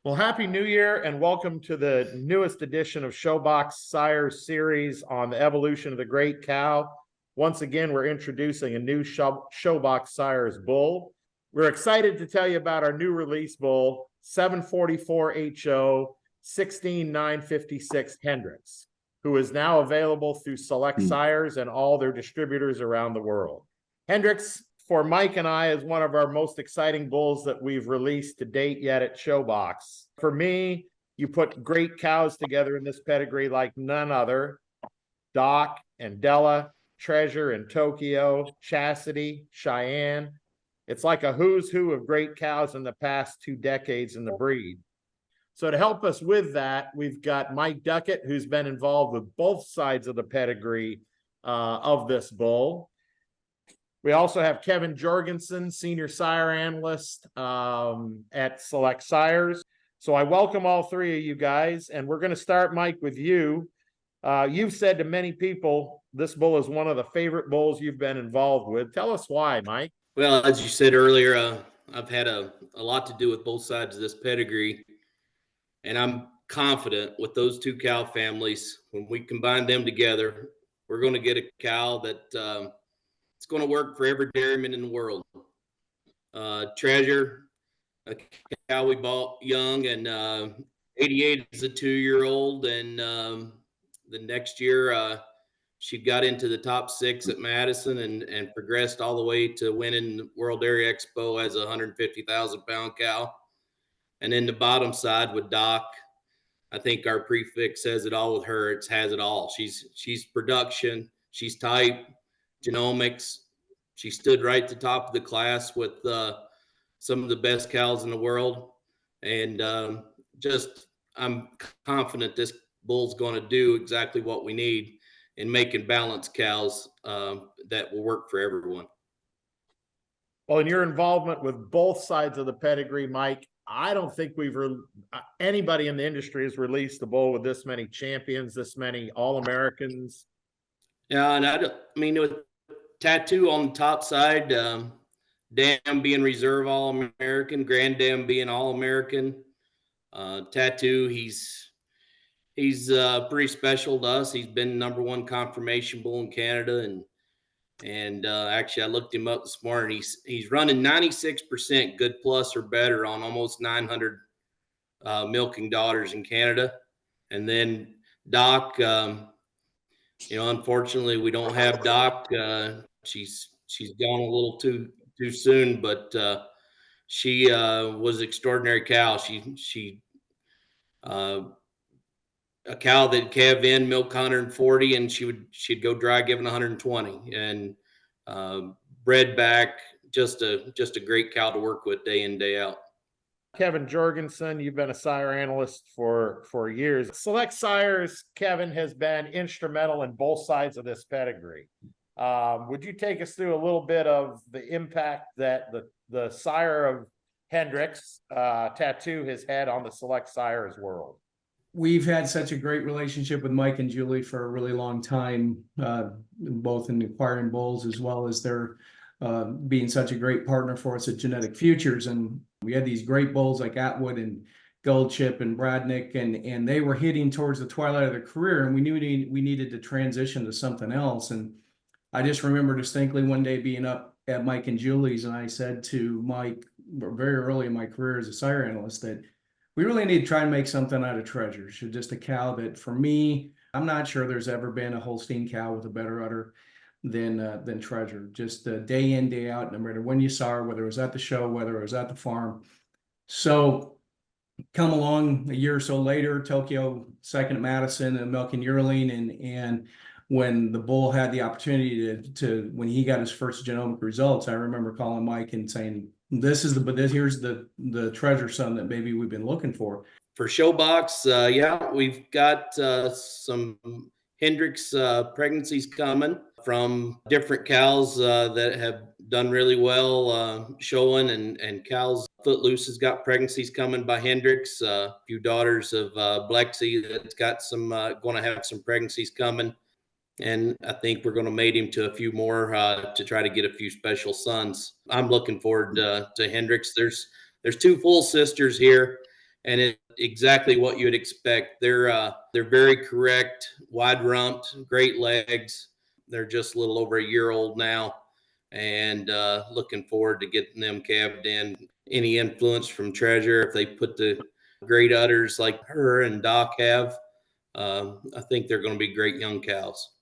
Well, Happy New Year and welcome to the newest edition of Showbox Sires series on the evolution of the great cow. Once again, we're introducing a new Showbox Sires bull. We're excited to tell you about our new release bull, 744 HO 16956 Hendrix, who is now available through Select Sires and all their distributors around the world. Hendrix, for Mike and I, is one of our most exciting bulls that we've released to date yet at Showbox. For me, you put great cows together in this pedigree like none other. Doc and Della, Treasure and Tokyo, Chastity, Cheyenne. It's like a who's who of great cows in the past 2 decades in the breed. So to help us with that, we've got Mike Duckett, who's been involved with both sides of the pedigree of this bull. We also have Kevin Jorgensen, senior sire analyst at Select Sires. So I welcome all three of you guys, and we're going to start, Mike, with you. You've said to many people this bull is one of the favorite bulls you've been involved with. Tell us why, Mike. Well, as you said earlier, I've had a lot to do with both sides of this pedigree, and I'm confident with those two cow families, when we combine them together, we're going to get a cow that it's going to work for every dairyman in the world. Treasure, a cow we bought young, and 88 is a 2-year-old, and the next year she got into the top 6 at Madison and progressed all the way to winning the World Dairy Expo as a 150,000 pound cow. And then the bottom side with Doc, I think our prefix says it all with her. It has it all. She's production, she's type, genomics. She stood right at the top of the class with some of the best cows in the world. And I'm confident this bull's going to do exactly what we need in making balanced cows that will work for everyone. Well, in your involvement with both sides of the pedigree, Mike, I don't think anybody in the industry has released a bull with this many champions, this many All-Americans. Yeah, and I mean, with Tatoo on the top side, Dam being reserve All-American, Grand Dam being All-American. Tatoo, he's pretty special to us. He's been #1 confirmation bull in Canada, and actually I looked him up this morning. He's running 96% good plus or better on almost 900 milking daughters in Canada. And then Doc, unfortunately we don't have Doc. She's gone a little too soon, but she was an extraordinary cow. She a cow that calve in, milk 140, and she'd go dry giving 120, and bred back, just a great cow to work with day in, day out. Kevin Jorgensen, you've been a sire analyst for years. Select Sires, Kevin, has been instrumental in both sides of this pedigree. Would you take us through a little bit of the impact that the sire of Hendrix, Tatoo, has had on the Select Sires world? We've had such a great relationship with Mike and Julie for a really long time, both in acquiring bulls as well as their being such a great partner for us at Genetic Futures. And we had these great bulls like Atwood and Goldchip and Bradnick, and they were hitting towards the twilight of their career, and we knew we needed to transition to something else. And I just remember distinctly one day being up at Mike and Julie's, and I said to Mike very early in my career as a sire analyst that we really need to try and make something out of Treasure. Just a cow that, for me, I'm not sure there's ever been a Holstein cow with a better udder than Treasure. Just day in, day out, no matter when you saw her, whether it was at the show, whether it was at the farm. So come along a year or so later, Tokyo second at Madison and milking yearling, and when the bull had the opportunity to when he got his first genomic results, I remember calling Mike and saying, here's the Treasure son that maybe we've been looking for. For Showbox, yeah, we've got some Hendrix pregnancies coming from different cows that have done really well showing, and cows. Footloose has got pregnancies coming by Hendrix. A few daughters of Blexy that's got some going to have some pregnancies coming. And I think we're going to mate him to a few more to try to get a few special sons. I'm looking forward to Hendrix. There's 2 full sisters here, and it's exactly what you'd expect. They're very correct, wide rumped, great legs. They're just a little over a year old now, and looking forward to getting them calved in. Any influence from Treasure, if they put the great udders like her and Doc have, I think they're going to be great young cows.